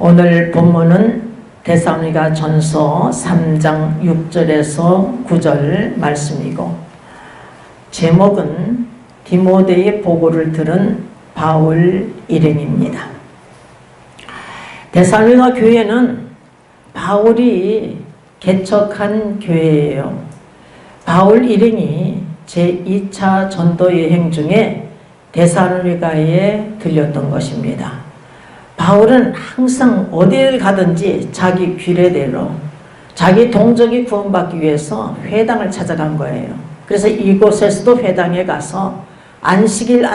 오늘 본문은 데살로니가 전서 3장 6절에서 9절 말씀이고, 제목은 디모데의 보고를 들은 바울 일행입니다. 데살로니가 교회는 바울이 개척한 교회예요. 바울 일행이 제2차 전도 여행 중에 데살로니가에 들렸던 것입니다. 바울은 항상 어디를 가든지 자기 규례대로 자기 동족이 구원받기 위해서 회당을 찾아간 거예요. 그래서 이곳에서도 회당에 가서 안식일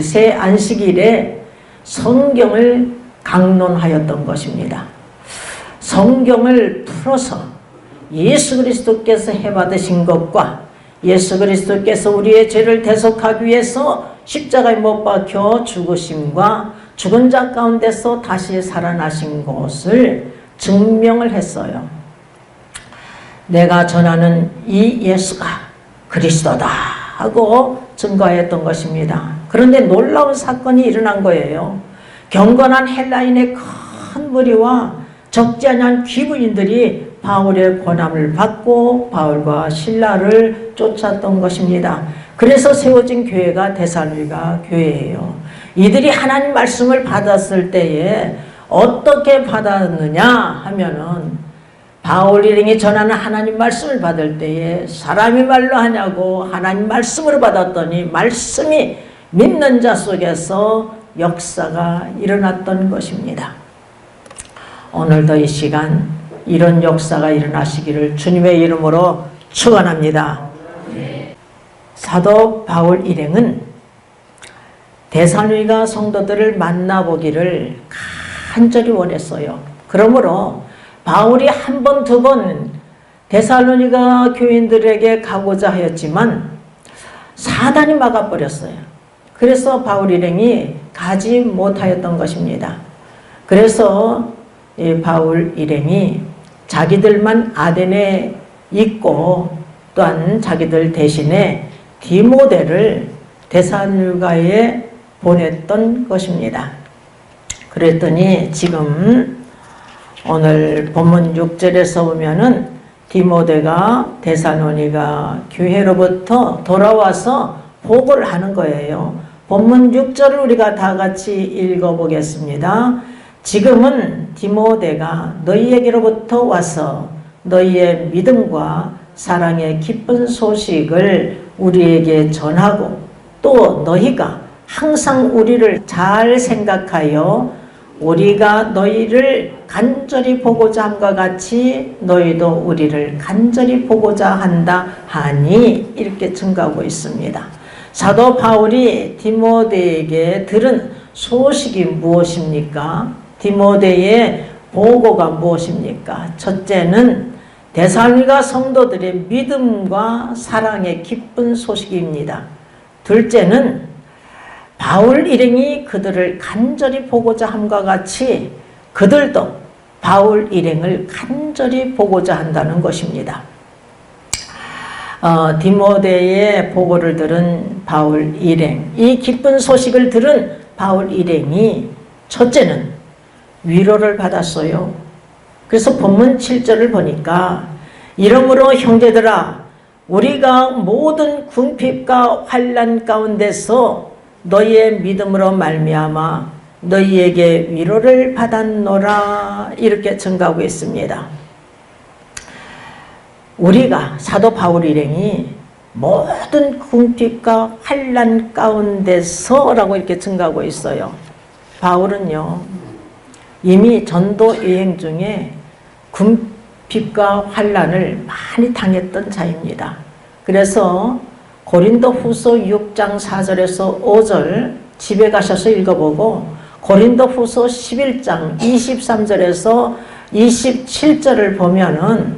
새 안식일에 성경을 강론하였던 것입니다. 성경을 풀어서 예수 그리스도께서 해받으신 것과 예수 그리스도께서 우리의 죄를 대속하기 위해서 십자가에 못 박혀 죽으심과 죽은 자 가운데서 다시 살아나신 것을 증명을 했어요. 내가 전하는 이 예수가 그리스도다 하고 증거했던 것입니다. 그런데 놀라운 사건이 일어난 거예요. 경건한 헬라인의 큰 무리와 적지 않은 귀부인들이 바울의 권함을 받고 바울과 실라를 쫓았던 것입니다. 그래서 세워진 교회가 데살로니가 교회예요. 이들이 하나님 말씀을 받았을 때에 어떻게 받았느냐 하면은, 바울 일행이 전하는 하나님 말씀을 받을 때에 사람이 말로 하냐고 하나님 말씀으로 받았더니 말씀이 믿는 자 속에서 역사가 일어났던 것입니다. 오늘도 이 시간 이런 역사가 일어나시기를 주님의 이름으로 축원합니다. 사도 바울 일행은 데살로니가 성도들을 만나보기를 간절히 원했어요. 그러므로 바울이 한 번, 두 번 데살로니가 교인들에게 가고자 하였지만 사단이 막아버렸어요. 그래서 바울 일행이 가지 못하였던 것입니다. 그래서 바울 일행이 자기들만 아덴에 있고 또한 자기들 대신에 디모데를 데살로니가에 보냈던 것입니다. 그랬더니 지금 오늘 본문 6절에서 보면은 디모데가 데살로니가 교회로부터 돌아와서 보고를 하는 거예요. 본문 6절을 우리가 다 같이 읽어보겠습니다. 지금은 디모데가 너희에게로부터 와서 너희의 믿음과 사랑의 기쁜 소식을 우리에게 전하고 또 너희가 항상 우리를 잘 생각하여 우리가 너희를 간절히 보고자 함과 같이 너희도 우리를 간절히 보고자 한다 하니, 이렇게 증거하고 있습니다. 사도 바울이 디모데에게 들은 소식이 무엇입니까? 디모데의 보고가 무엇입니까? 첫째는 데살로니가 성도들의 믿음과 사랑의 기쁜 소식입니다. 둘째는 바울 일행이 그들을 간절히 보고자 함과 같이 그들도 바울 일행을 간절히 보고자 한다는 것입니다. 디모데의 보고를 들은 바울 일행, 이 기쁜 소식을 들은 바울 일행이 첫째는 위로를 받았어요. 그래서 본문 7절을 보니까 이러므로 형제들아 우리가 모든 궁핍과 환난 가운데서 너희의 믿음으로 말미암아 너희에게 위로를 받았노라, 이렇게 증가하고 있습니다. 우리가 사도 바울 일행이 모든 궁핍과 환난 가운데서 라고 이렇게 증가하고 있어요. 바울은요 이미 전도 여행 중에 궁핍과 환난을 많이 당했던 자입니다. 그래서 고린도 후서 6장 4절에서 5절 집에 가셔서 읽어보고, 고린도 후서 11장 23절에서 27절을 보면은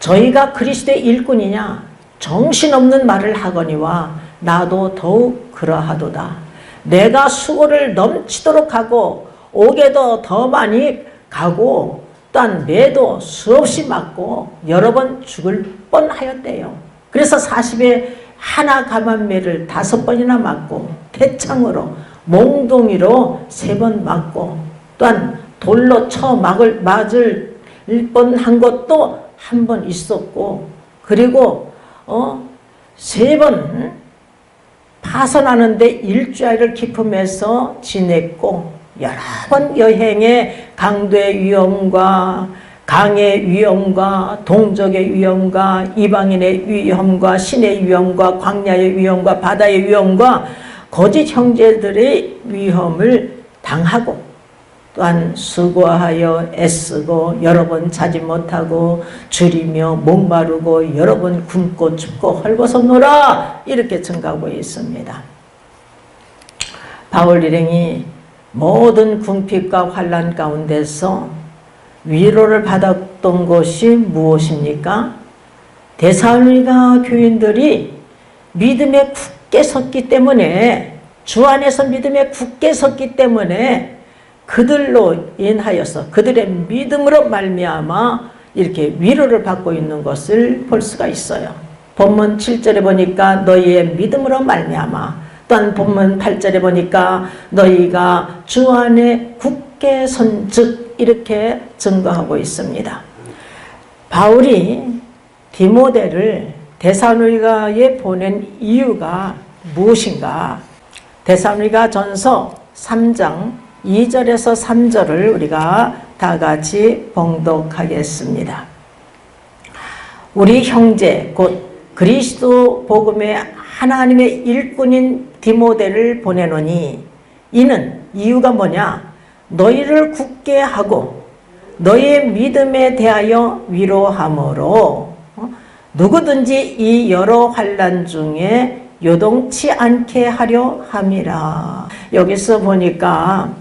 저희가 그리스도의 일꾼이냐 정신없는 말을 하거니와 나도 더욱 그러하도다. 내가 수고를 넘치도록 하고 옥에도 더 많이 가고 또한 매도 수없이 맞고 여러 번 죽을 뻔하였대요. 그래서 40에 하나 감한매를 5번이나 맞고 태창으로 몽둥이로 3번 맞고 또한 돌로 맞을 뻔한 것도 한 번 있었고, 그리고 3번 파선하는데 일주일을 기품해서 지냈고, 여러 번 여행에 강도의 위험과 강의 위험과 동족의 위험과 이방인의 위험과 신의 위험과 광야의 위험과 바다의 위험과 거짓 형제들의 위험을 당하고, 또한 수고하여 애쓰고 여러 번 자지 못하고 줄이며 목마르고 여러 번 굶고 춥고 헐벗었노라, 이렇게 증가하고 있습니다. 바울 일행이 모든 궁핍과 환난 가운데서 위로를 받았던 것이 무엇입니까? 데살로니가 교인들이 믿음에 굳게 섰기 때문에, 주 안에서 믿음에 굳게 섰기 때문에 그들로 인하여서 그들의 믿음으로 말미암아 이렇게 위로를 받고 있는 것을 볼 수가 있어요. 본문 7절에 보니까 너희의 믿음으로 말미암아, 또한 본문 8절에 보니까 너희가 주 안에 굳게 선즉, 이렇게 증거하고 있습니다. 바울이 디모데를 데살로니가에 보낸 이유가 무엇인가? 데살로니가 전서 3장 2절에서 3절을 우리가 다 같이 봉독하겠습니다. 우리 형제 곧 그리스도 복음의 하나님의 일꾼인 디모데를 보내노니, 이는 이유가 뭐냐? 너희를 굳게 하고 너희의 믿음에 대하여 위로함으로 누구든지 이 여러 환난 중에 요동치 않게 하려 함이라. 여기서 보니까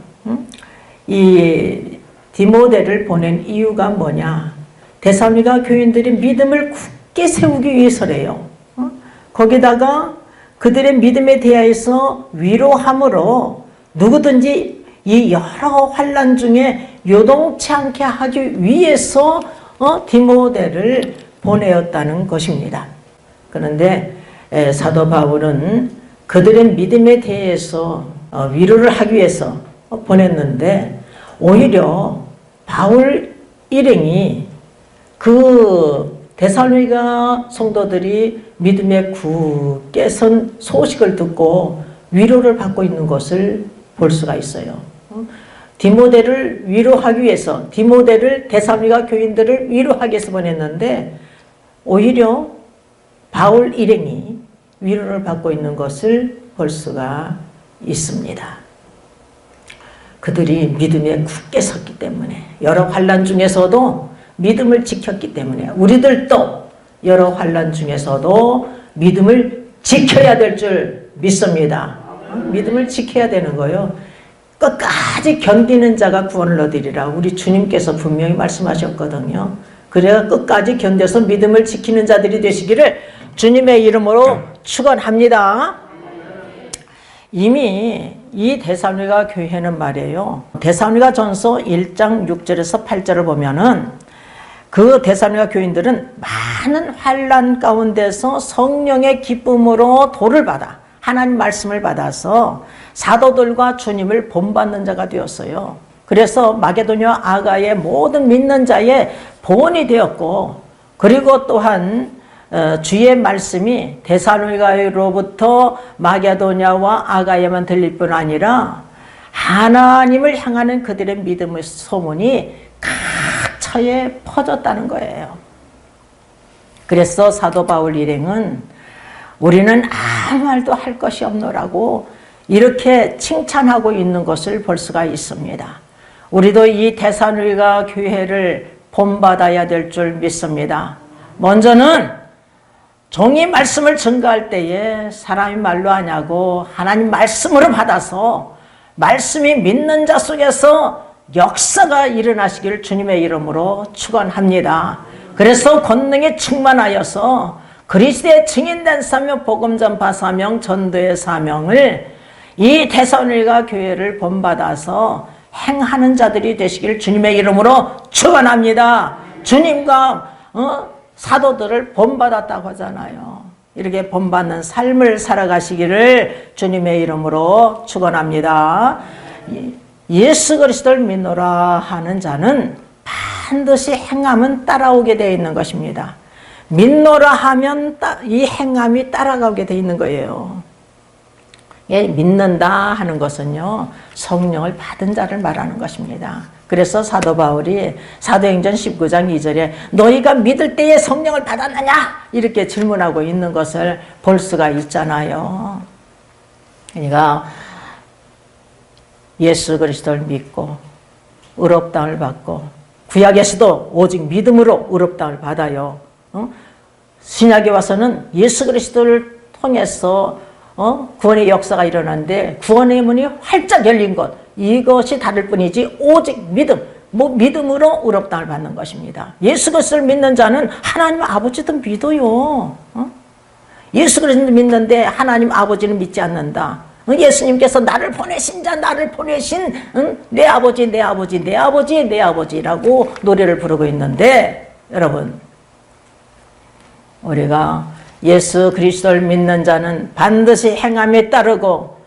이 디모데를 보낸 이유가 뭐냐? 데살로니가 교인들이 믿음을 굳게 세우기 위해서래요. 거기다가 그들의 믿음에 대해서 위로함으로 누구든지 이 여러 환난 중에 요동치 않게 하기 위해서 디모데를 보내었다는 것입니다. 그런데 사도 바울은 그들의 믿음에 대해서 위로를 하기 위해서 보냈는데, 오히려 바울 일행이 그 데살로니가 성도들이 믿음에 굳게 선 소식을 듣고 위로를 받고 있는 것을 볼 수가 있어요. 디모데를 위로하기 위해서, 디모데를 데살로니가 교인들을 위로하기 위해서 보냈는데, 오히려 바울 일행이 위로를 받고 있는 것을 볼 수가 있습니다. 그들이 믿음에 굳게 섰기 때문에, 여러 환난 중에서도 믿음을 지켰기 때문에, 우리들도 여러 환난 중에서도 믿음을 지켜야 될 줄 믿습니다. 믿음을 지켜야 되는 거예요. 끝까지 견디는 자가 구원을 얻으리라, 우리 주님께서 분명히 말씀하셨거든요. 그래야 끝까지 견뎌서 믿음을 지키는 자들이 되시기를 주님의 이름으로 축원합니다. 이미 이 데살로니가 교회는 말이에요, 데살로니가 전서 1장 6절에서 8절을 보면은 그 데살로니가 교인들은 많은 환난 가운데서 성령의 기쁨으로 도를 받아 하나님 말씀을 받아서 사도들과 주님을 본받는 자가 되었어요. 그래서 마게도냐 아가의 모든 믿는 자의 본이 되었고, 그리고 또한 주의 말씀이 데살로니가로부터 마게도냐와 아가야만 들릴 뿐 아니라 하나님을 향하는 그들의 믿음의 소문이 각처에 퍼졌다는 거예요. 그래서 사도 바울 일행은 우리는 아무 말도 할 것이 없노라고 이렇게 칭찬하고 있는 것을 볼 수가 있습니다. 우리도 이 데살로니가 교회를 본받아야 될 줄 믿습니다. 먼저는 종이 말씀을 증거할 때에 사람이 말로 하냐고 하나님 말씀으로 받아서 말씀이 믿는 자 속에서 역사가 일어나시기를 주님의 이름으로 축원합니다. 그래서 권능에 충만하여서 그리스도의 증인된 사명, 복음 전파 사명, 전도의 사명을 이 데살로니가 교회를 본받아서 행하는 자들이 되시기를 주님의 이름으로 축원합니다. 주님과 사도들을 본받았다고 하잖아요. 이렇게 본받는 삶을 살아가시기를 주님의 이름으로 축원합니다. 예수 그리스도를 믿노라 하는 자는 반드시 행함은 따라오게 되어 있는 것입니다. 믿노라 하면 이 행함이 따라가게 되어 있는 거예요. 믿는다 하는 것은요, 성령을 받은 자를 말하는 것입니다. 그래서 사도 바울이 사도행전 19장 2절에 너희가 믿을 때에 성령을 받았느냐? 이렇게 질문하고 있는 것을 볼 수가 있잖아요. 그러니까 예수 그리스도를 믿고 의롭다함을 받고, 구약에서도 오직 믿음으로 의롭다함을 받아요. 신약에 와서는 예수 그리스도를 통해서 구원의 역사가 일어났는데, 구원의 문이 활짝 열린 것, 이것이 다를 뿐이지 오직 믿음으로 의롭다함을 받는 것입니다. 예수 그리스도를 믿는 자는 하나님 아버지도 믿어요. 예수 그리스도를 믿는데 하나님 아버지는 믿지 않는다. 예수님께서 나를 보내신 자, 나를 보내신 내 아버지, 내 아버지, 내 아버지, 내 아버지라고 노래를 부르고 있는데, 여러분, 우리가 예수 그리스도를 믿는 자는 반드시 행함에 따르고,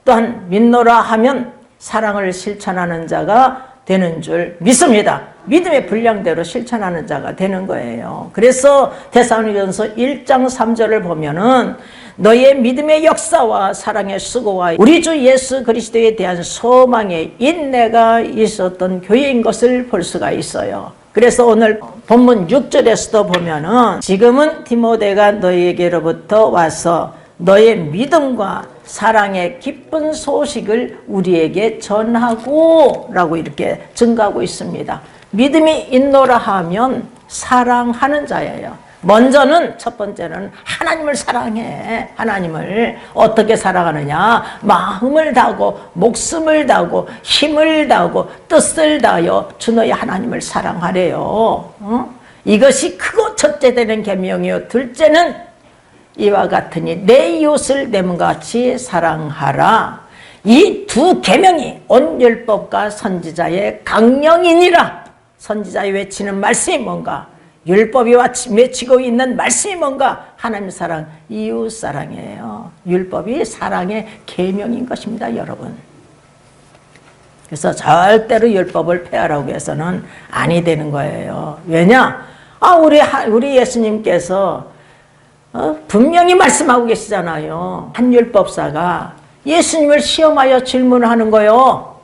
또한 믿노라 하면 사랑을 실천하는 자가 되는 줄 믿습니다. 믿음의 분량대로 실천하는 자가 되는 거예요. 그래서 데살로니가전서 1장 3절을 보면은 너의 믿음의 역사와 사랑의 수고와 우리 주 예수 그리스도에 대한 소망의 인내가 있었던 교회인 것을 볼 수가 있어요. 그래서 오늘 본문 6절에서도 보면은 지금은 디모데가 너희에게로부터 와서 너의 믿음과 사랑의 기쁜 소식을 우리에게 전하고 라고 이렇게 증가하고 있습니다. 믿음이 있노라 하면 사랑하는 자예요. 먼저는 첫 번째는 하나님을 사랑해. 하나님을 어떻게 사랑하느냐? 마음을 다하고 목숨을 다하고 힘을 다하고 뜻을 다하여 주 너의 하나님을 사랑하래요. 이것이 크고 첫째 되는 계명이요, 둘째는 이와 같으니 내 이웃을 내 몸과 같이 사랑하라. 이 두 계명이 온 율법과 선지자의 강령이니라. 선지자의 외치는 말씀이 뭔가? 율법이 외치고 있는 말씀이 뭔가? 하나님 사랑, 이웃 사랑이에요. 율법이 사랑의 계명인 것입니다, 여러분. 그래서 절대로 율법을 폐하라고 해서는 아니 되는 거예요. 왜냐? 우리 예수님께서 분명히 말씀하고 계시잖아요. 한 율법사가 예수님을 시험하여 질문하는 거예요.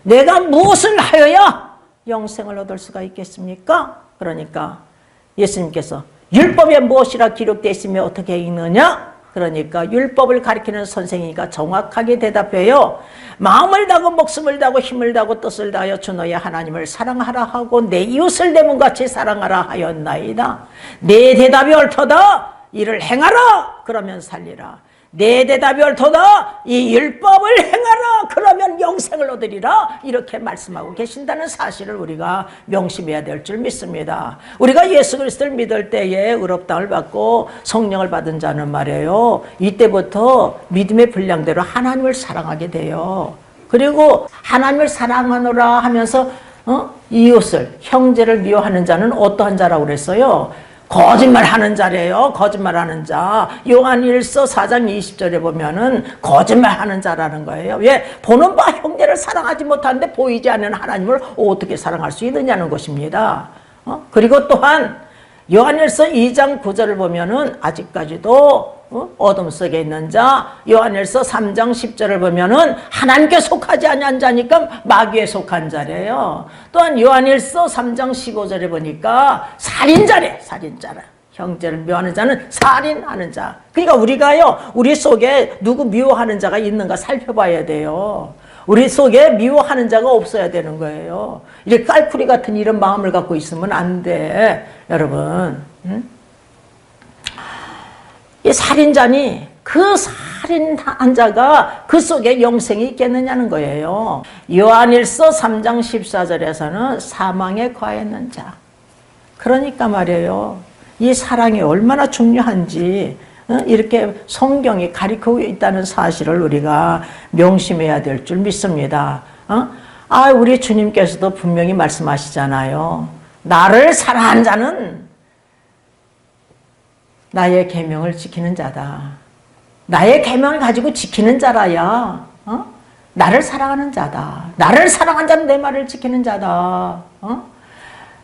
내가 무엇을 하여야 영생을 얻을 수가 있겠습니까? 그러니까 예수님께서 율법에 무엇이라 기록되어 있으며 어떻게 읽느냐? 그러니까 율법을 가리키는 선생이니까 정확하게 대답해요. 마음을 다하고 목숨을 다하고 힘을 다하고 뜻을 다하여 주 너의 하나님을 사랑하라 하고 내 이웃을 내 몸같이 사랑하라 하였나이다. 내 대답이 옳도다. 이를 행하라. 그러면 살리라. 내 대답이 옳도다. 이 율법을 행하라. 그러면 영생을 얻으리라. 이렇게 말씀하고 계신다는 사실을 우리가 명심해야 될 줄 믿습니다. 우리가 예수 그리스도를 믿을 때에 의롭다함을 받고 성령을 받은 자는 말이에요, 이때부터 믿음의 분량대로 하나님을 사랑하게 돼요. 그리고 하나님을 사랑하노라 하면서 이웃을, 형제를 미워하는 자는 어떠한 자라고 그랬어요? 거짓말하는 자래요. 거짓말하는 자. 요한일서 4장 20절에 보면은 거짓말하는 자라는 거예요. 왜? 보는 바 형제를 사랑하지 못하는데 보이지 않는 하나님을 어떻게 사랑할 수 있느냐는 것입니다. 그리고 또한 요한일서 2장 9절을 보면은 아직까지도 어둠 속에 있는 자. 요한일서 3장 10절을 보면은 하나님께 속하지 아니한 자니까 마귀에 속한 자래요. 또한 요한일서 3장 15절에 보니까 살인자래. 살인자라. 형제를 미워하는 자는 살인하는 자. 그러니까 우리가요, 우리 속에 누구 미워하는 자가 있는가 살펴봐야 돼요. 우리 속에 미워하는 자가 없어야 되는 거예요. 이렇게 깔꾸리 같은 이런 마음을 갖고 있으면 안 돼, 여러분. 이 살인자니 그 살인한 자가 그 속에 영생이 있겠느냐는 거예요. 요한일서 3장 14절에서는 사망에 과했는 자. 그러니까 말이에요, 이 사랑이 얼마나 중요한지 이렇게 성경이 가리키고 있다는 사실을 우리가 명심해야 될 줄 믿습니다. 우리 주님께서도 분명히 말씀하시잖아요. 나를 사랑한 자는 나의 계명을 지키는 자다. 나의 계명을 가지고 지키는 자라야 나를 사랑하는 자다. 나를 사랑하는 자는 내 말을 지키는 자다.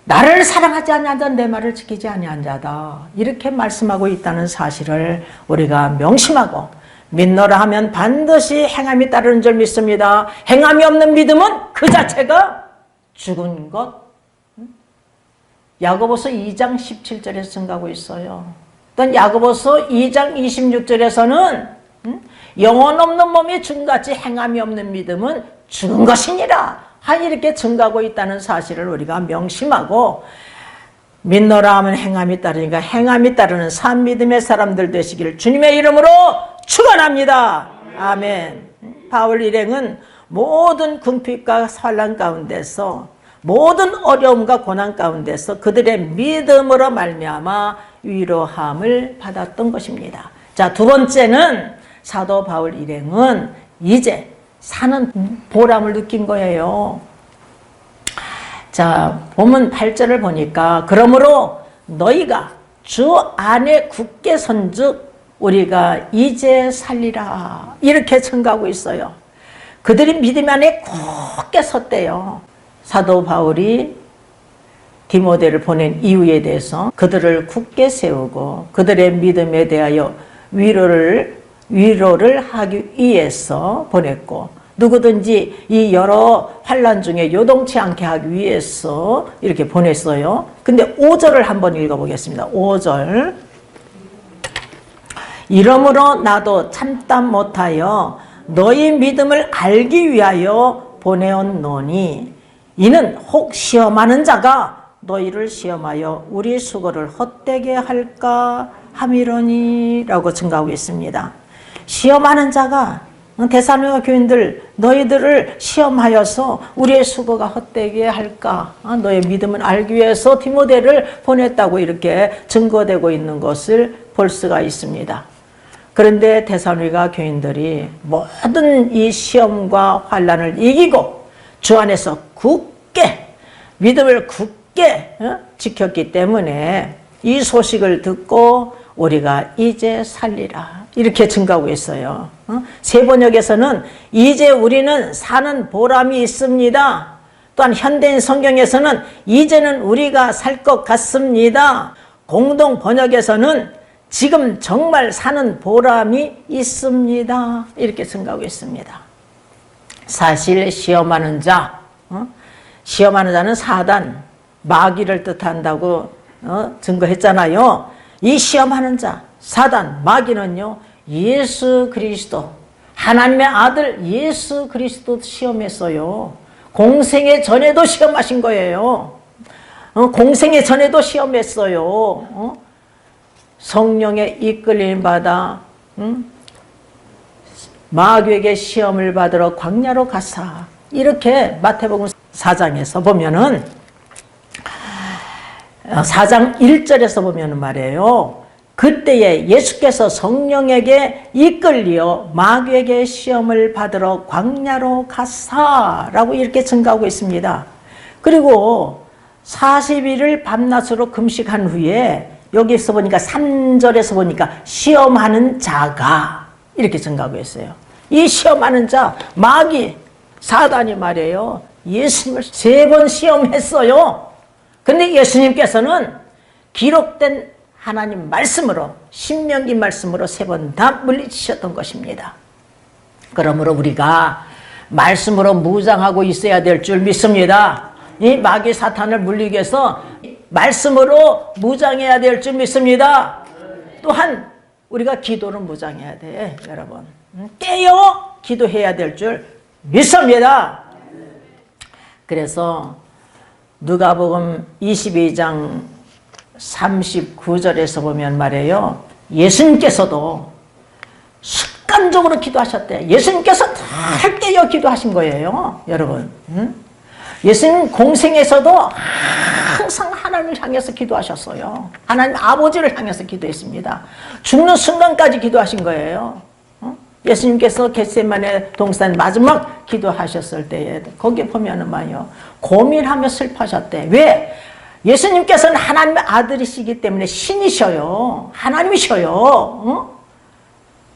나를 사랑하지 아니한 자는 내 말을 지키지 아니한 자다. 이렇게 말씀하고 있다는 사실을 우리가 명심하고 믿노라 하면 반드시 행함이 따르는 줄 믿습니다. 행함이 없는 믿음은 그 자체가 죽은 것. 야고보서 2장 17절에서 증가하고 있어요. 또 야고보서 2장 26절에서는 영혼 없는 몸이 죽은같이 행함이 없는 믿음은 죽은 것이니라. 이렇게 증가하고 있다는 사실을 우리가 명심하고 믿노라 하면 행함이 따르니까 행함이 따르는 산 믿음의 사람들 되시기를 주님의 이름으로 축원합니다. 아멘. 바울 일행은 모든 궁핍과 환난 가운데서 모든 어려움과 고난 가운데서 그들의 믿음으로 말미암아 위로함을 받았던 것입니다. 자, 두 번째는 사도 바울 일행은 이제 사는 보람을 느낀 거예요. 자, 본문 8절을 보니까 그러므로 너희가 주 안에 굳게 선즉 우리가 이제 살리라. 이렇게 증가하고 있어요. 그들이 믿음 안에 굳게 섰대요. 사도 바울이 디모데를 보낸 이유에 대해서 그들을 굳게 세우고 그들의 믿음에 대하여 위로를 하기 위해서 보냈고 누구든지 이 여러 환난 중에 요동치 않게 하기 위해서 이렇게 보냈어요. 근데 5절을 한번 읽어보겠습니다. 5절. 이러므로 나도 참다 못하여 너희 믿음을 알기 위하여 보내었노니 이는 혹 시험하는 자가 너희를 시험하여 우리 수고를 헛되게 할까 함이러니 라고 증가하고 있습니다. 시험하는 자가 데살로니가 교인들 너희들을 시험하여서 우리의 수고가 헛되게 할까 너의 믿음을 알기 위해서 디모데를 보냈다고 이렇게 증거되고 있는 것을 볼 수가 있습니다. 그런데 데살로니가 교인들이 모든 이 시험과 환난을 이기고 주 안에서 굳게 믿음을 굳게 지켰기 때문에 이 소식을 듣고 우리가 이제 살리라 이렇게 증가하고 있어요. 세 번역에서는 이제 우리는 사는 보람이 있습니다. 또한 현대인 성경에서는 이제는 우리가 살 것 같습니다. 공동 번역에서는 지금 정말 사는 보람이 있습니다. 이렇게 증가하고 있습니다. 사실 시험하는 자, 시험하는 자는 사단, 마귀를 뜻한다고 증거했잖아요. 이 시험하는 자, 사단, 마귀는요, 예수 그리스도, 하나님의 아들 예수 그리스도 시험했어요. 공생애 전에도 시험하신 거예요. 공생애 전에도 시험했어요. 성령의 이끌림 받아 마귀에게 시험을 받으러 광야로 가사. 이렇게 마태복음 4장에서 보면은 4장 1절에서 보면은 말이에요. 그때에 예수께서 성령에게 이끌려 마귀에게 시험을 받으러 광야로 가사라고 이렇게 증가하고 있습니다. 그리고 40일을 밤낮으로 금식한 후에 여기서 보니까 3절에서 보니까 시험하는 자가 이렇게 증가하고 있어요. 이 시험하는 자, 마귀, 사단이 말이에요. 예수님을 3번 시험했어요. 근데 예수님께서는 기록된 하나님 말씀으로, 신명기 말씀으로 3번 다 물리치셨던 것입니다. 그러므로 우리가 말씀으로 무장하고 있어야 될 줄 믿습니다. 이 마귀 사탄을 물리기 위해서 말씀으로 무장해야 될 줄 믿습니다. 또한 우리가 기도로 무장해야 돼, 여러분. 깨어 기도해야 될 줄 믿습니다. 그래서 누가복음 22장 39절에서 보면 말이에요. 예수님께서도 습관적으로 기도하셨대. 예수님께서 다 깨어 기도하신 거예요, 여러분. 예수님 공생에서도 항상 하나님을 향해서 기도하셨어요. 하나님 아버지를 향해서 기도했습니다. 죽는 순간까지 기도하신 거예요. 예수님께서 겟세마네 동산 마지막 기도하셨을 때에 거기 보면은 말이요, 고민하며 슬퍼하셨대. 왜? 예수님께서는 하나님의 아들이시기 때문에 신이셔요. 하나님이셔요.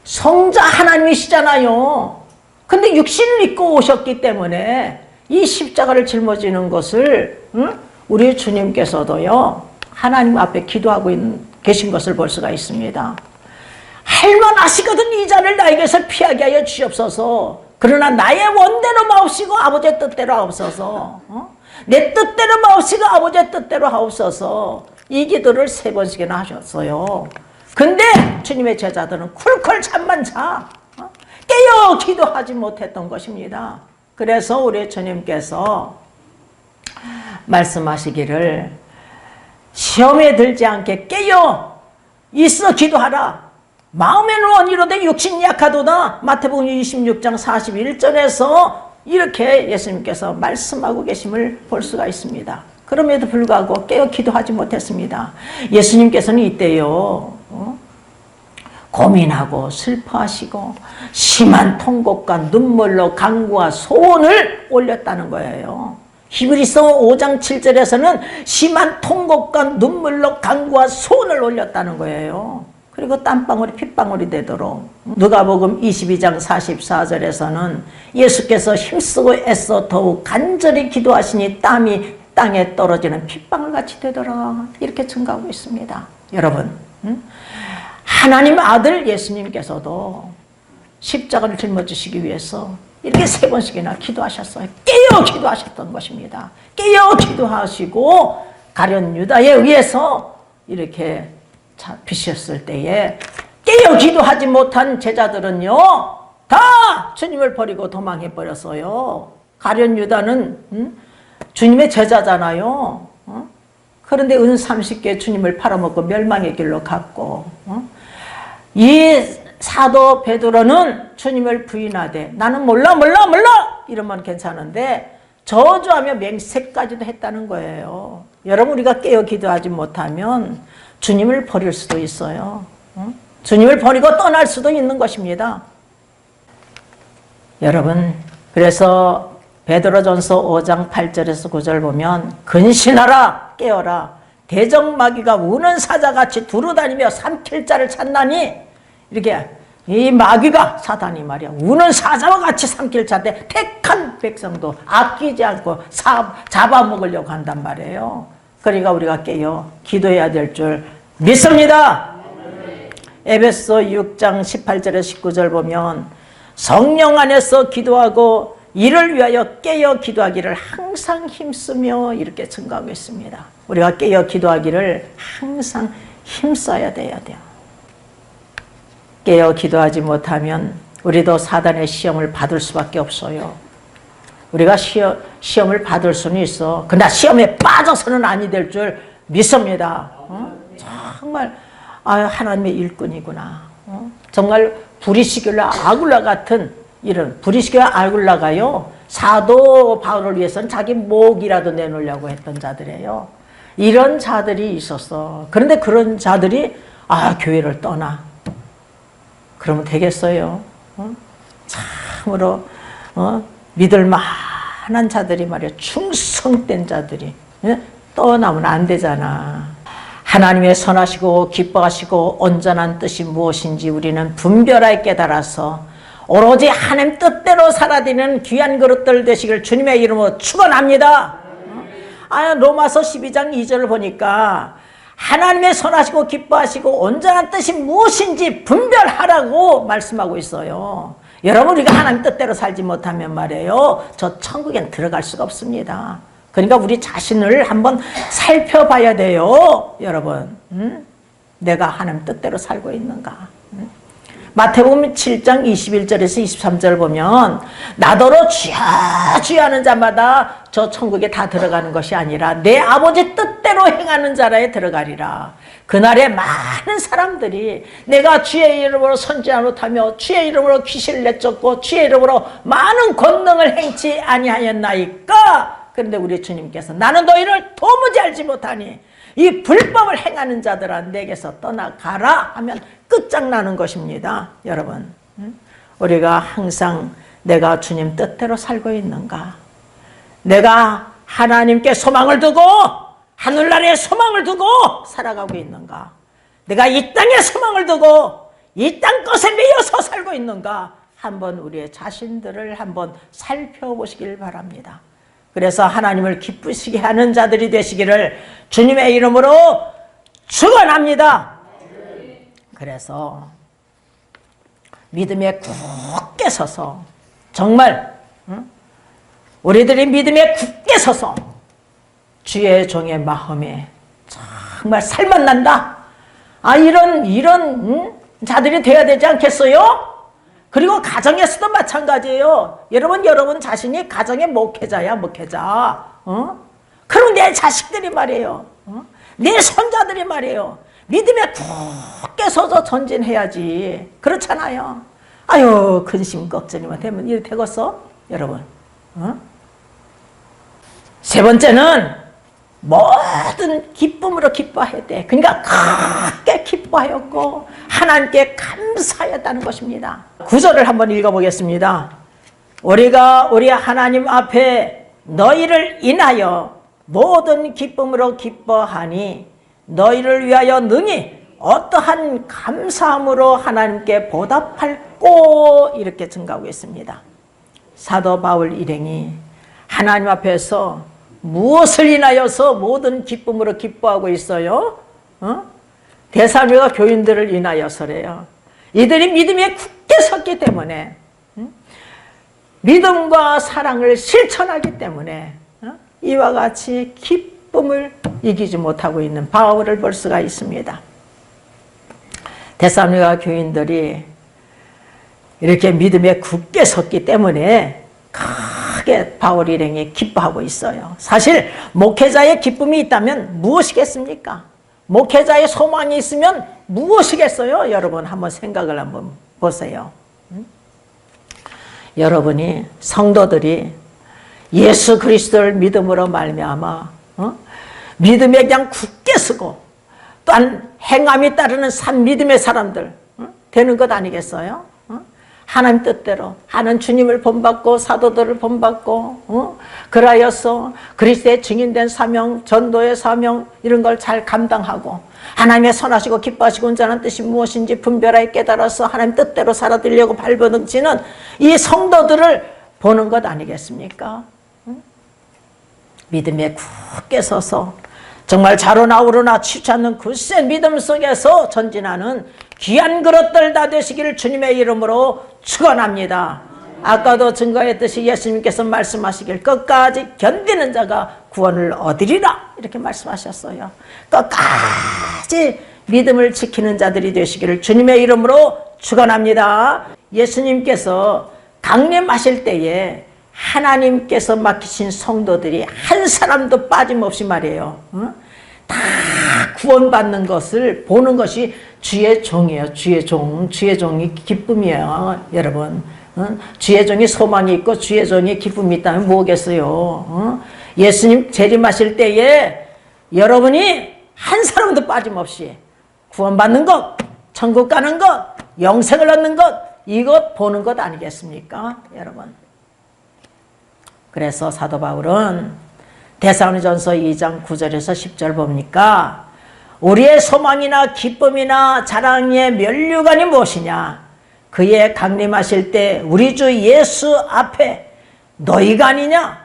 성자 하나님이시잖아요. 근데 육신을 입고 오셨기 때문에 이 십자가를 짊어지는 것을 우리 주님께서도요 하나님 앞에 기도하고 계신 것을 볼 수가 있습니다. 할만하시거든 이 잔을 나에게서 피하게 하여 주옵소서. 그러나 나의 원대로 마옵시고 아버지의 뜻대로 하옵소서. 내 뜻대로 마옵시고 아버지의 뜻대로 하옵소서. 이 기도를 3번씩이나 하셨어요. 근데 주님의 제자들은 쿨쿨 잠만 자 깨어 기도하지 못했던 것입니다. 그래서 우리 주님께서 말씀하시기를 시험에 들지 않게 깨어 있어 기도하라. 마음에는 원이로되 육신이 약하도다. 마태복음 26장 41절에서 이렇게 예수님께서 말씀하고 계심을 볼 수가 있습니다. 그럼에도 불구하고 깨어 기도하지 못했습니다. 예수님께서는 이때요 고민하고 슬퍼하시고 심한 통곡과 눈물로 간구와 소원을 올렸다는 거예요. 히브리서 5장 7절에서는 심한 통곡과 눈물로 간구와 소원을 올렸다는 거예요. 그리고 땀방울이 핏방울이 되도록 누가복음 22장 44절에서는 예수께서 힘쓰고 애써 더욱 간절히 기도하시니 땀이 땅에 떨어지는 핏방울같이 되도록 이렇게 증가하고 있습니다. 여러분 하나님 아들 예수님께서도 십자가를 짊어지시기 위해서 이렇게 3번씩이나 기도하셨어요. 깨어 기도하셨던 것입니다. 깨어 기도하시고 가룟 유다에 의해서 이렇게 잡히셨을 때에 깨어 기도하지 못한 제자들은요 다 주님을 버리고 도망해 버렸어요. 가룟 유다는 주님의 제자잖아요. 그런데 은 30개 주님을 팔아먹고 멸망의 길로 갔고 이 사도 베드로는 주님을 부인하되 나는 몰라 이러면 괜찮은데 저주하며 맹세까지도 했다는 거예요. 여러분 우리가 깨어 기도하지 못하면 주님을 버릴 수도 있어요. 주님을 버리고 떠날 수도 있는 것입니다. 여러분 그래서 베드로전서 5장 8절에서 9절 보면 근신하라 깨어라 대적마귀가 우는 사자같이 두루다니며 삼킬 자를 찾나니 이렇게 이 마귀가 사단이 말이야 우는 사자와 같이 삼킬 자인데 택한 백성도 아끼지 않고 잡아먹으려고 한단 말이에요. 그러니까 우리가 깨어 기도해야 될 줄 믿습니다. 에베소 6장 18절에서 19절 보면 성령 안에서 기도하고 이를 위하여 깨어 기도하기를 항상 힘쓰며 이렇게 증가하고 있습니다. 우리가 깨어 기도하기를 항상 힘써야 돼요. 깨어 기도하지 못하면 우리도 사단의 시험을 받을 수밖에 없어요. 우리가 시험을 받을 수는 있어. 그러나 시험에 빠져서는 아니 될 줄 믿습니다. 정말 하나님의 일꾼이구나. 정말 브리스길라 아굴라 같은 이런 브리스길라 아굴라가요 사도 바울을 위해서는 자기 목이라도 내놓으려고 했던 자들이에요. 이런 자들이 있었어. 그런데 그런 자들이 교회를 떠나. 그러면 되겠어요? 참으로 믿을 만한 자들이 말이야 충성된 자들이 떠나면 안 되잖아. 하나님의 선하시고 기뻐하시고 온전한 뜻이 무엇인지 우리는 분별하여 깨달아서 오로지 하나님 뜻대로 살아드리는 귀한 그릇들 되시길 주님의 이름으로 축원합니다. 로마서 12장 2절을 보니까 하나님의 선하시고 기뻐하시고 온전한 뜻이 무엇인지 분별하라고 말씀하고 있어요. 여러분 우리가 하나님 뜻대로 살지 못하면 말이에요 저 천국엔 들어갈 수가 없습니다. 그러니까 우리 자신을 한번 살펴봐야 돼요. 여러분 내가 하나님 뜻대로 살고 있는가. 마태복음 7장 21절에서 23절 보면 나더러 주여 주여 하는 자마다 저 천국에 다 들어가는 것이 아니라 내 아버지 뜻대로 행하는 자라에 들어가리라. 그날에 많은 사람들이 내가 주의 이름으로 선지자 못하며 주의 이름으로 귀신을 내쫓고 주의 이름으로 많은 권능을 행치 아니하였나이까. 그런데 우리 주님께서 나는 너희를 도무지 알지 못하니 이 불법을 행하는 자들아 내게서 떠나가라 하면 끝장나는 것입니다. 여러분 우리가 항상 내가 주님 뜻대로 살고 있는가, 내가 하나님께 소망을 두고 하늘나라에 소망을 두고 살아가고 있는가, 내가 이 땅에 소망을 두고 이 땅 것에 매여서 살고 있는가 한번 우리의 자신들을 한번 살펴보시길 바랍니다. 그래서 하나님을 기쁘시게 하는 자들이 되시기를 주님의 이름으로 축원합니다. 그래서 믿음에 굳게 서서 정말 우리들이 믿음에 굳게 서서 주의 종의 마음에 정말 살맛난다. 이런 자들이 되어야 되지 않겠어요? 그리고 가정에서도 마찬가지예요. 여러분 자신이 가정의 목회자야. 그럼 내 자식들이 말이에요. 내 손자들이 말이에요. 믿음에 굳게 서서 전진해야지. 그렇잖아요. 근심 걱정이만 되면 이렇게 되겠어? 여러분. 세 번째는 모든 기쁨으로 기뻐해야 돼. 그러니까 크게 기뻐하였고 하나님께 감사하였다는 것입니다. 9절을 한번 읽어보겠습니다. 우리가 우리 하나님 앞에 너희를 인하여 모든 기쁨으로 기뻐하니 너희를 위하여 능히 어떠한 감사함으로 하나님께 보답할꼬 이렇게 증가하고 있습니다. 사도 바울 일행이 하나님 앞에서 무엇을 인하여서 모든 기쁨으로 기뻐하고 있어요? 데살로니가 교인들을 인하여서래요. 이들이 믿음에 굳게 섰기 때문에 믿음과 사랑을 실천하기 때문에 이와 같이 기쁨을 이기지 못하고 있는 바울을 볼 수가 있습니다. 데살로니가 교인들이 이렇게 믿음에 굳게 섰기 때문에 크게 바울 일행이 기뻐하고 있어요. 사실 목회자의 기쁨이 있다면 무엇이겠습니까? 목회자의 소망이 있으면 무엇이겠어요? 여러분 한번 생각을 한번 보세요. 여러분이 성도들이 예수 그리스도를 믿음으로 말미암아 믿음에 그냥 굳게 서고 또한 행함이 따르는 산 믿음의 사람들 되는 것 아니겠어요? 하나님 뜻대로 하는 주님을 본받고 사도들을 본받고 그라여서 그리스도의 증인된 사명, 전도의 사명 이런 걸 잘 감당하고 하나님의 선하시고 기뻐하시고 온전한 뜻이 무엇인지 분별하여 깨달아서 하나님 뜻대로 살아들려고 발버둥치는 이 성도들을 보는 것 아니겠습니까? 믿음에 굳게 서서 정말 자로나 우로나 치지 않는 굳센 믿음 속에서 전진하는 귀한 그릇들 다 되시기를 주님의 이름으로 축원합니다. 아까도 증거했듯이 예수님께서 말씀하시길 끝까지 견디는 자가 구원을 얻으리라 이렇게 말씀하셨어요. 끝까지 믿음을 지키는 자들이 되시기를 주님의 이름으로 축원합니다. 예수님께서 강림하실 때에 하나님께서 맡기신 성도들이 한 사람도 빠짐없이 말이에요. 다 구원받는 것을 보는 것이 주의 종이에요. 주의 종이 기쁨이에요. 여러분. 주의 종이 소망이 있고 주의 종이 기쁨이 있다면 뭐겠어요? 예수님 재림하실 때에 여러분이 한 사람도 빠짐없이 구원받는 것, 천국 가는 것, 영생을 얻는 것 이것 보는 것 아니겠습니까? 여러분. 그래서 사도 바울은 데살로니전서 2장 9절에서 10절 봅니까? 우리의 소망이나 기쁨이나 자랑의 면류관이 무엇이냐? 그의 강림하실 때 우리 주 예수 앞에 너희가 아니냐?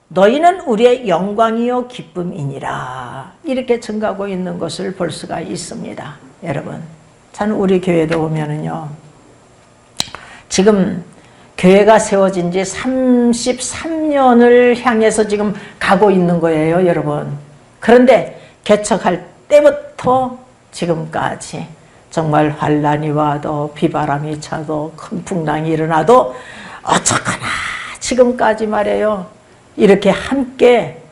너희는 우리의 영광이요 기쁨이니라. 이렇게 증가하고 있는 것을 볼 수가 있습니다. 여러분, 저는 우리 교회도 보면은요, 지금 교회가 세워진 지 33년을 향해서 지금 가고 있는 거예요, 여러분. 그런데 개척할 때부터 지금까지 정말 환란이 와도 비바람이 차도 큰 풍랑이 일어나도 어쩌거나 지금까지 말이에요. 이렇게 함께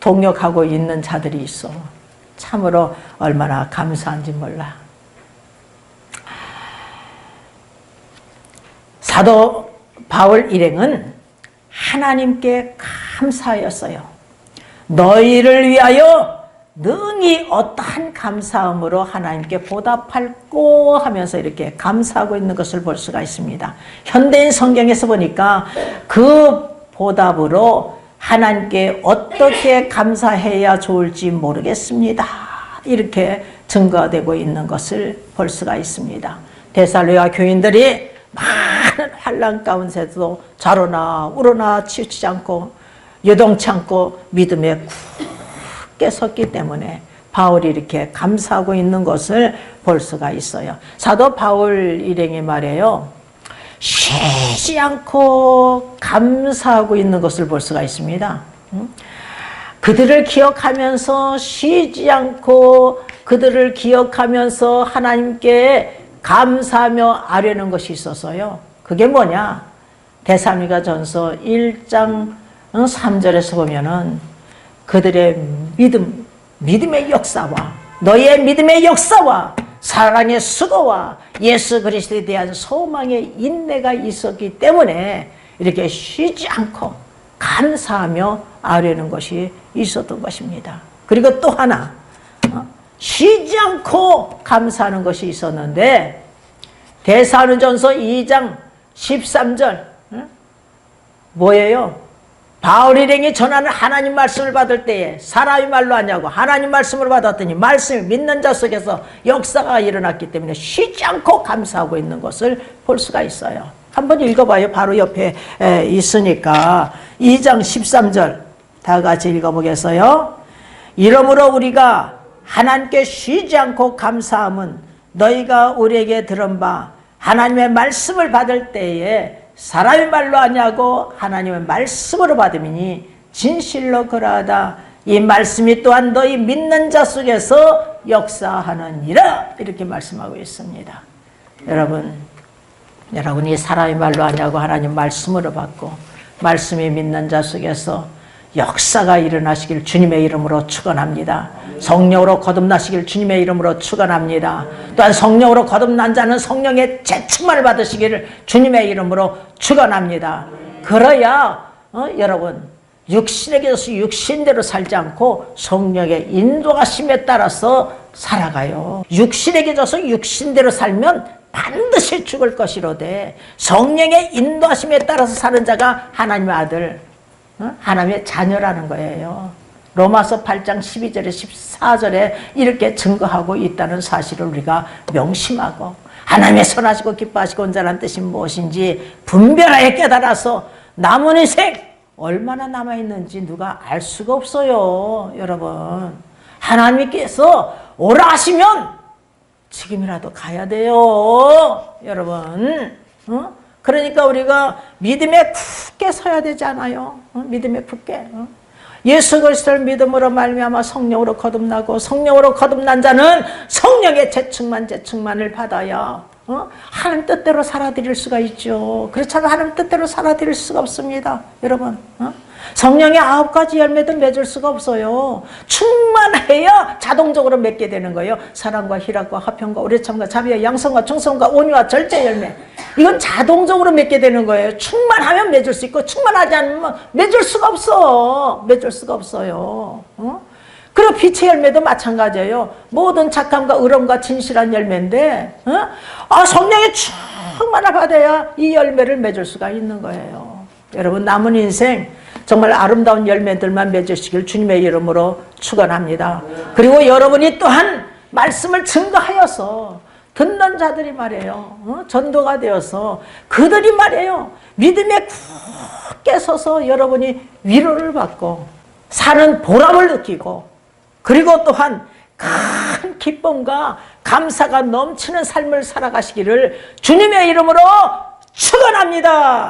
동역하고 있는 자들이 있어. 참으로 얼마나 감사한지 몰라. 사도 바울 일행은 하나님께 감사하였어요. 너희를 위하여 능히 어떠한 감사함으로 하나님께 보답할꼬 하면서 이렇게 감사하고 있는 것을 볼 수가 있습니다. 현대인 성경에서 보니까 그 보답으로 하나님께 어떻게 감사해야 좋을지 모르겠습니다. 이렇게 증거되고 있는 것을 볼 수가 있습니다. 데살로니가 교인들이 많은 환난 가운데서도 좌로나 우로나 치우치지 않고 요동치 않고 믿음에 굳게 섰기 때문에 바울이 이렇게 감사하고 있는 것을 볼 수가 있어요. 사도 바울 일행이 말이에요. 쉬지 않고 감사하고 있는 것을 볼 수가 있습니다. 그들을 기억하면서 쉬지 않고 그들을 기억하면서 하나님께 감사하며 아뢰는 것이 있어서요. 그게 뭐냐? 데살로니가전서 1장 3절에서 보면은 그들의 믿음의 역사와 너희의 믿음의 역사와 사랑의 수고와 예수 그리스도에 대한 소망의 인내가 있었기 때문에 이렇게 쉬지 않고 감사하며 아뢰는 것이 있었던 것입니다. 그리고 또 하나 쉬지 않고 감사하는 것이 있었는데 데살로니가전서 2장 13절 뭐예요? 바울 일행이 전하는 하나님 말씀을 받을 때에 사람이 말로 하냐고 하나님 말씀을 받았더니 말씀을 믿는 자 속에서 역사가 일어났기 때문에 쉬지 않고 감사하고 있는 것을 볼 수가 있어요. 한번 읽어봐요. 바로 옆에 있으니까 2장 13절 다 같이 읽어보겠어요. 이러므로 우리가 하나님께 쉬지 않고 감사함은 너희가 우리에게 들은 바 하나님의 말씀을 받을 때에 사람의 말로 하냐고 하나님의 말씀으로 받음이니 진실로 그러하다. 이 말씀이 또한 너희 믿는 자 속에서 역사하느니라 이렇게 말씀하고 있습니다. 여러분이 사람의 말로 하냐고 하나님 말씀으로 받고 말씀이 믿는 자 속에서 역사가 일어나시길 주님의 이름으로 축원합니다. 성령으로 거듭나시길 주님의 이름으로 축원합니다. 또한 성령으로 거듭난 자는 성령의 재충만을 받으시기를 주님의 이름으로 축원합니다. 그래야 여러분 육신에게 져서 육신대로 살지 않고 성령의 인도하심에 따라서 살아가요. 육신에게 져서 육신대로 살면 반드시 죽을 것이로되 성령의 인도하심에 따라서 사는 자가 하나님의 아들 하나님의 자녀라는 거예요. 로마서 8장 12절에 14절에 이렇게 증거하고 있다는 사실을 우리가 명심하고 하나님의 선하시고 기뻐하시고 온전한 뜻이 무엇인지 분별하여 깨달아서 남은 인생 얼마나 남아있는지 누가 알 수가 없어요. 여러분 하나님께서 오라 하시면 지금이라도 가야 돼요. 여러분 그러니까 우리가 믿음에 굳게 서야 되지 않아요? 믿음에 굳게. 예수 그리스도를 믿음으로 말미암아 성령으로 거듭나고 성령으로 거듭난 자는 성령의 재충만을 받아야 하나님 뜻대로 살아드릴 수가 있죠. 그렇지 않으면 하나님 뜻대로 살아드릴 수가 없습니다. 여러분 성령의 9가지 열매도 맺을 수가 없어요. 충만해야 자동적으로 맺게 되는 거예요. 사랑과 희락과 화평과 오래참과 자비와 양성과 충성과 온유와 절제 열매 이건 자동적으로 맺게 되는 거예요. 충만하면 맺을 수 있고 충만하지 않으면 맺을 수가 없어. 맺을 수가 없어요. 그리고 빛의 열매도 마찬가지예요. 모든 착함과 의로움과 진실한 열매인데 성령의 충만을 받아야 이 열매를 맺을 수가 있는 거예요. 여러분 남은 인생 정말 아름다운 열매들만 맺으시길 주님의 이름으로 축원합니다. 그리고 여러분이 또한 말씀을 증거하여서 듣는 자들이 말이에요. 전도가 되어서 그들이 말이에요. 믿음에 굳게 서서 여러분이 위로를 받고 사는 보람을 느끼고 그리고 또한 큰 기쁨과 감사가 넘치는 삶을 살아가시기를 주님의 이름으로 축원합니다.